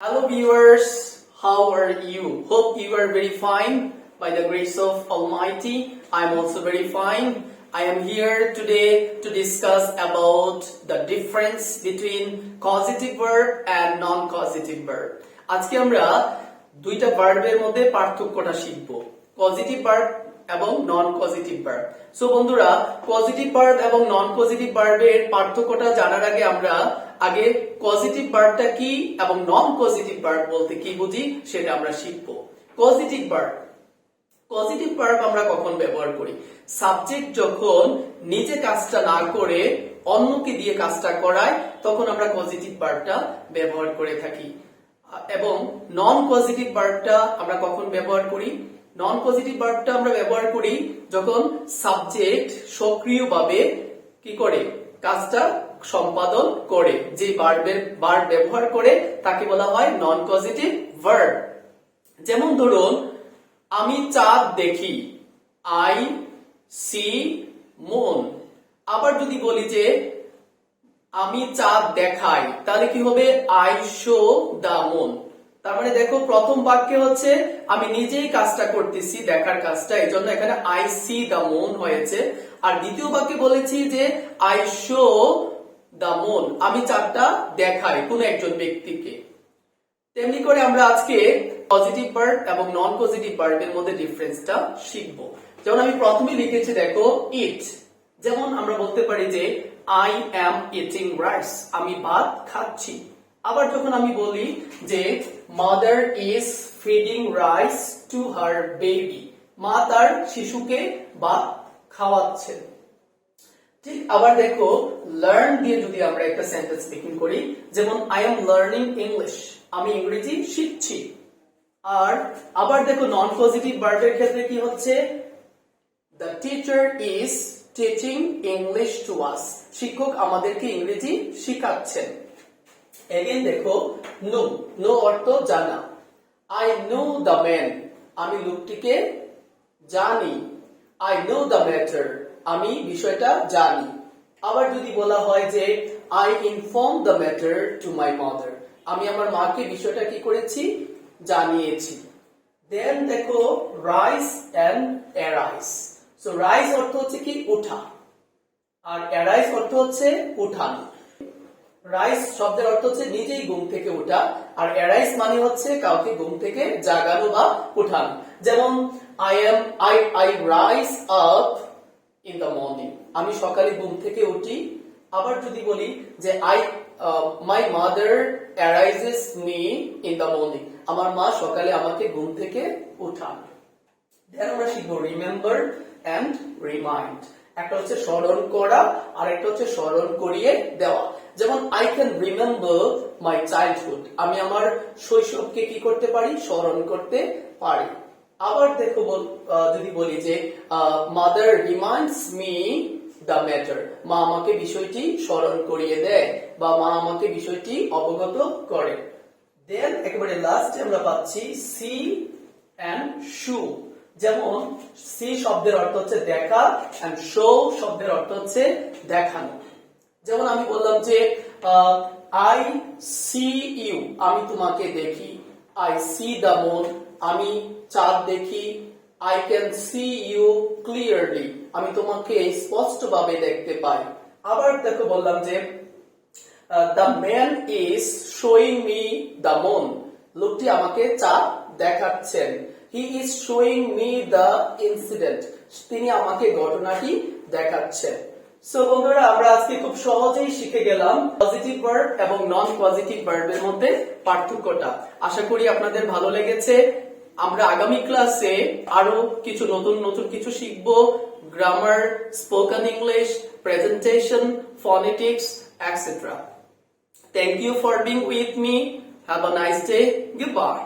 Hello viewers, how are you? Hope you are very fine by the grace of Almighty. I am also very fine. I am here today to discuss about the difference between causative verb and non-causative verb. আজকে আমরা দুইটা ভার্বের মধ্যে পার্থক্যটা শিখব। Positive verb এবং নন positive verb. So বন্ধুরা, positive verb এবং নন পজিটিভ ভার্বের পার্থক্যটা জানার আগে আমরা আগে পজিটিভ ভার্বটা কি এবং নন পজিটিভ ভার্ব বলতে কি বুঝি সেটা আমরা শিখব। পজিটিভ ভার্ব আমরা কখন ব্যবহার করি? সাবজেক্ট যখন নিজে কাজটা না করে অন্যকে দিয়ে কাজটা করায় তখন আমরা পজিটিভ ভার্বটা ব্যবহার করে থাকি। এবং নন পজিটিভ ভার্বটা আমরা কখন ব্যবহার করি? নন পজিটিভ ভার্বটা আমরা ব্যবহার করি যখন সাবজেক্ট সক্রিয়ভাবে কি করে কাজটা সম্পাদন করে, যে ভার্ব ব্যবহার করে তাকে বলা হয় নন পজিটিভ ভার্ব। যেমন ধরুন, আমি চাঁদ দেখি, আই সি মুন। আবার যদি বলি যে আমি চাঁদ দেখাই, তাহলে কি হবে? I show the moon. তার মানে দেখো, প্রথম বাক্যে হচ্ছে আমি নিজেই কাজটা করতেছি, দেখার কাজটা, এই জন্য এখানে আই সি দ্য মুন হয়েছে। আর দ্বিতীয় বাক্যে বলেছি যে আই শো দ্য মুন, আমি চাঁদটা দেখাই কোন একজন ব্যক্তিকে। তেমনি করে আমরা আজকে পজিটিভ ভার্ব এবং নন পজিটিভ ভার্বের মধ্যে ডিফারেন্সটা শিখবো। যেমন আমি প্রথমে লিখেছি, দেখো, ইট। যেমন আমরা বলতে পারি যে আই অ্যাম ইটিং রাইস, আমি ভাত খাচ্ছি। আবার যখন আমি বলি যে mother is feeding rice to her baby, মা তার শিশুকে ভাত খাওয়াচ্ছেন। ঠিক আবার দেখো, লার্ন দিয়ে যদি আমরা একটা সেন্টেন্স মেকিং করি, যেমন আই এম লার্নিং ইংলিশ, আমি ইংরেজি শিখছি। আর আবার দেখো, নন পজিটিভ ভার্বের ক্ষেত্রে কি হচ্ছে? The teacher is teaching English to us, শিক্ষক আমাদেরকে ইংরেজি শিখাচ্ছেন। এগেইন দেখো, নো অর্থ জানা। আই নো দ্য ম্যান, আমি লোকটিকে জানি। আই নো দ্য ম্যাটার, আমি বিষয়টা জানি। আবার যদি বলা হয় যে I inform the matter to my mother, আমি আমার মাকে বিষয়টা কি করেছি? জানিয়েছি। দেন দেখো, rice and arise. So rise অর্থ হচ্ছে কি? ওঠা, আর অ্যারাইজ অর্থ হচ্ছে উঠানো। রাইজ শব্দের অর্থ হচ্ছে নিজেই ঘুম থেকে ওঠা, আর অ্যারাইজ মানে হচ্ছে কাউকে ঘুম থেকে জাগানো বা উঠানো। যেমন I rise up in the morning, আমি সকালে ঘুম থেকে উঠি। আবার যদি বলি যে my mother arises me in the morning, আমার মা সকালে আমাকে ঘুম থেকে উঠান। দেন আমরা শিখবো রিমেম্বার এন্ড রিমাইন্ড। একটা হচ্ছে স্মরণ করা, আর একটা হচ্ছে স্মরণ করিয়ে দেওয়া। যেমন I can remember my childhood, আমি আমার শৈশবকে কি করতে পারি? স্মরণ করতে পারি। আবার দেখো, যদি বলি যে mother reminds me the matter, মা আমাকে বিষয়টি স্মরণ করিয়ে দেয় বা মা আমাকে বিষয়টি অবগত করে। দেন একেবারে লাস্টে আমরা পাচ্ছি সি এন্ড শো। যেমন সি শব্দের অর্থ হচ্ছে দেখা, এন্ড শো শব্দের অর্থ হচ্ছে দেখানো। যেমন আমি বললাম যে আই সি ইউ, আমি তোমাকে দেখি। আই সি দ্য মুন, আমি চাঁদ দেখি। I can see you clearly, আমি তোমাকে স্পষ্টভাবে দেখতে পাই। আবার দেখো, বললাম যে the man is showing me the moon, লোকটি আমাকে চাঁদ দেখাচ্ছেন। He is showing me the incident, তিনি আমাকে ঘটনাটি দেখাচ্ছেন। সো বন্ধুরা, আমরা আজকে খুব সহজেই শিখে গেলাম পজিটিভ ভার্ব এবং নন পজিটিভ ভার্বের মধ্যে পার্থক্যটা। আশা করি আপনাদের ভালো লেগেছে। আমরা আগামী ক্লাসে আরো কিছু নতুন কিছু শিখবো। Grammar, spoken English, presentation, phonetics, etc. Thank you for being with me. Have a nice day. Goodbye.